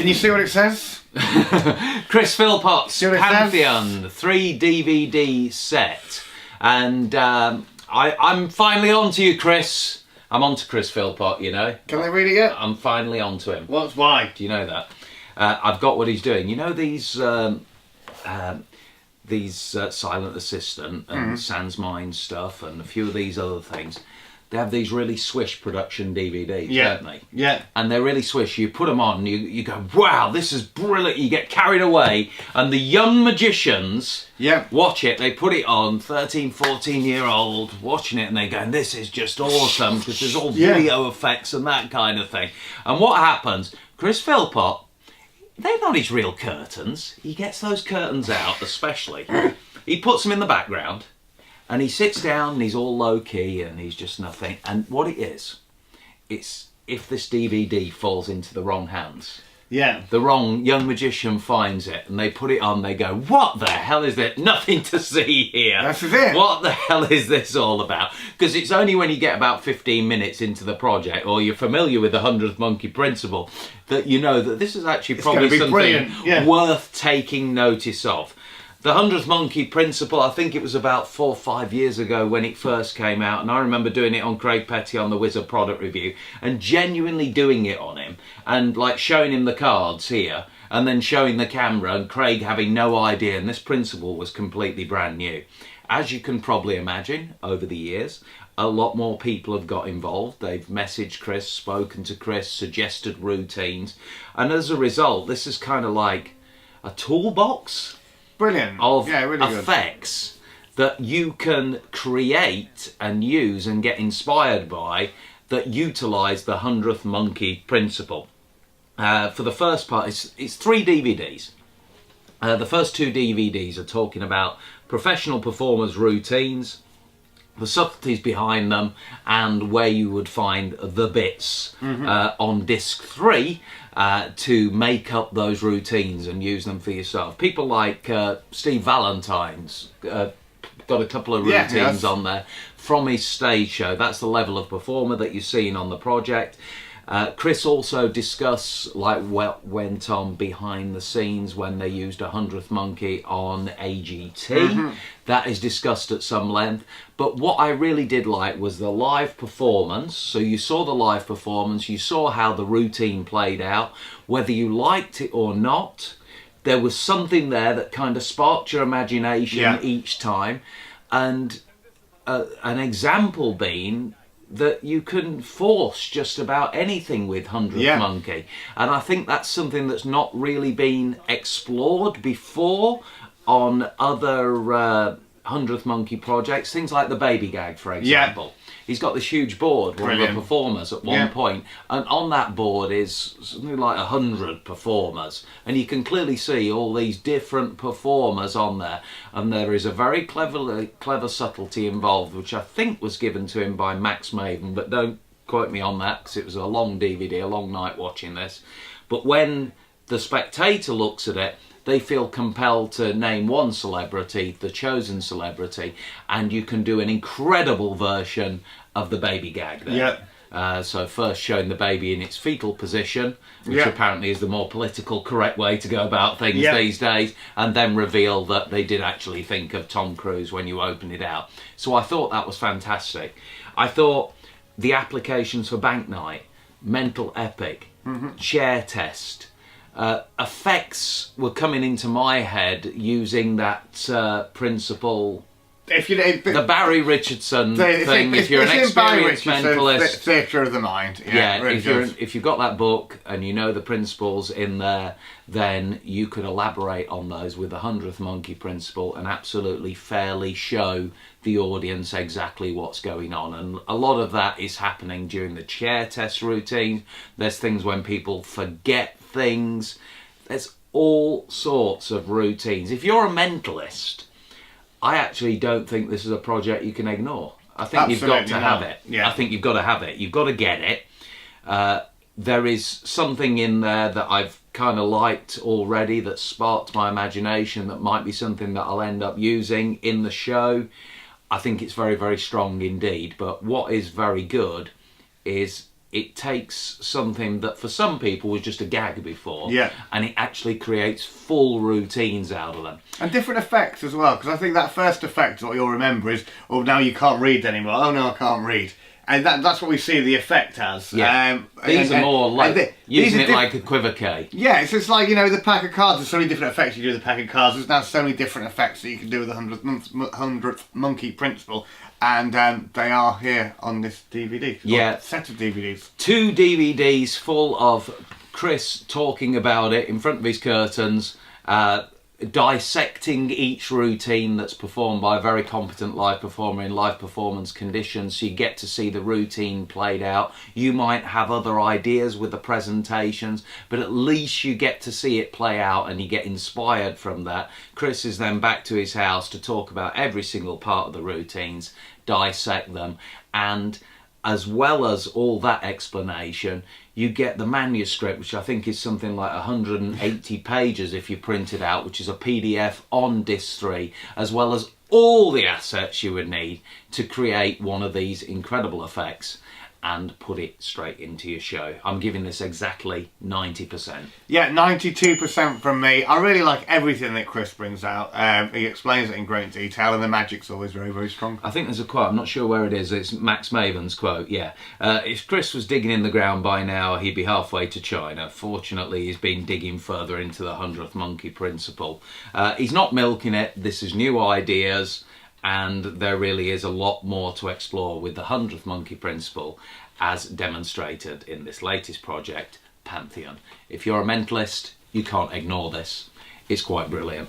Can you see what it says? Chris Philpott, See what it Pantheon, 3 DVD set. And I'm finally on to you, Chris. I'm on to Chris Philpott, you know. Can they read it yet? I'm finally on to him. Why? Do you know that? I've got what he's doing. You know these Silent Assistant and Sans Mind stuff and a few of these other things. They have these really swish production DVDs, don't they? Yeah. And they're really swish. You put them on, you go, wow, this is brilliant. You get carried away. And the young magicians watch it. They put it on, 13, 14-year-old watching it, and they go, this is just awesome because there's all video effects and that kind of thing. And what happens? Chris Philpott, they're not his real curtains. He gets those curtains out, especially. He puts them in the background. And he sits down and he's all low-key and he's just nothing. And what it is, it's if this DVD falls into the wrong hands. Yeah. The wrong young magician finds it and they put it on, they go, what the hell is it? Nothing to see here. That's it. What the hell is this all about? Because it's only when you get about 15 minutes into the project or you're familiar with the 100th Monkey Principle that you know that this is actually probably something worth taking notice of. The 100th Monkey Principle, I think it was about 4 or 5 years ago when it first came out, and I remember doing it on Craig Petty on the Wizard product review, and genuinely doing it on him, and like showing him the cards here, and then showing the camera, and Craig having no idea, and this principle was completely brand new. As you can probably imagine, over the years, a lot more people have got involved. They've messaged Chris, spoken to Chris, suggested routines, and as a result, this is kind of like a toolbox. Brilliant. Of really effects that you can create and use and get inspired by that utilise the 100th Monkey Principle. For the first part, it's 3 DVDs. The first 2 DVDs are talking about professional performers' routines, the subtleties behind them, and where you would find the bits on disc 3 to make up those routines and use them for yourself. People like Steve Valentine's got a couple of routines on there from his stage show. That's the level of performer that you're seeing on the project. Chris also discussed like what went on behind the scenes when they used a 100th Monkey on AGT. That is discussed at some length. But what I really did like was the live performance. So you saw the live performance, you saw how the routine played out, whether you liked it or not. There was something there that kind of sparked your imagination each time. And an example being that you can force just about anything with 100th Monkey. And I think that's something that's not really been explored before on other 100th Monkey projects. Things like the baby gag, for example. He's got this huge board, one of the performers at one point, and on that board is something like 100 performers, and you can clearly see all these different performers on there, and there is a very clever subtlety involved, which I think was given to him by Max Maven, but don't quote me on that because it was a long DVD, a long night watching this. But when the spectator looks at it, they feel compelled to name one celebrity, the chosen celebrity, and you can do an incredible version of the baby gag there. So first showing the baby in its fetal position, which apparently is the more political correct way to go about things these days, and then reveal that they did actually think of Tom Cruise when you open it out. So I thought that was fantastic. I thought the applications for Bank Night, Mental Epic, Chair Test, effects were coming into my head using that principle. The Barry Richardson thing. If you're an experienced mentalist, theatre of the mind. If you've got that book and you know the principles in there, then you could elaborate on those with the 100th Monkey Principle and absolutely fairly show the audience exactly what's going on. And a lot of that is happening during the chair test routine. There's things when people forget things. There's all sorts of routines. If you're a mentalist, I actually don't think this is a project you can ignore. I think you've got to have it. I think you've got to have it. You've got to get it. There is something in there that I've kind of liked already that sparked my imagination that might be something that I'll end up using in the show. I think it's very, very strong indeed. But what is very good is it takes something that for some people was just a gag before, Yeah. and it actually creates full routines out of them. And different effects as well, because I think that first effect, what you'll remember is, oh, now you can't read anymore. Oh, no, I can't read. And that's what we see the effect as. Yeah. These are more like using it like a equivoque. Yeah, it's just like, the pack of cards. There's so many different effects you do with the pack of cards. There's now so many different effects that you can do with the 100th monkey principle. And they are here on this DVD. Yeah. Set of DVDs. 2 DVDs full of Chris talking about it in front of his curtains, dissecting each routine that's performed by a very competent live performer in live performance conditions, so you get to see the routine played out. You might have other ideas with the presentations, but at least you get to see it play out and you get inspired from that. Chris is then back to his house to talk about every single part of the routines, dissect them, and as well as all that explanation, you get the manuscript, which I think is something like 180 pages if you print it out, which is a PDF on disc 3, as well as all the assets you would need to create one of these incredible effects and put it straight into your show. I'm giving this exactly 90%. Yeah, 92% from me. I really like everything that Chris brings out. He explains it in great detail, and the magic's always very, very strong. I think there's a quote, I'm not sure where it is, it's Max Maven's quote, yeah. If Chris was digging in the ground by now, he'd be halfway to China. Fortunately, he's been digging further into the 100th monkey principle. He's not milking it, this is new ideas, and there really is a lot more to explore with the 100th monkey principle as demonstrated in this latest project, Pantheon. If you're a mentalist, you can't ignore this. It's quite brilliant.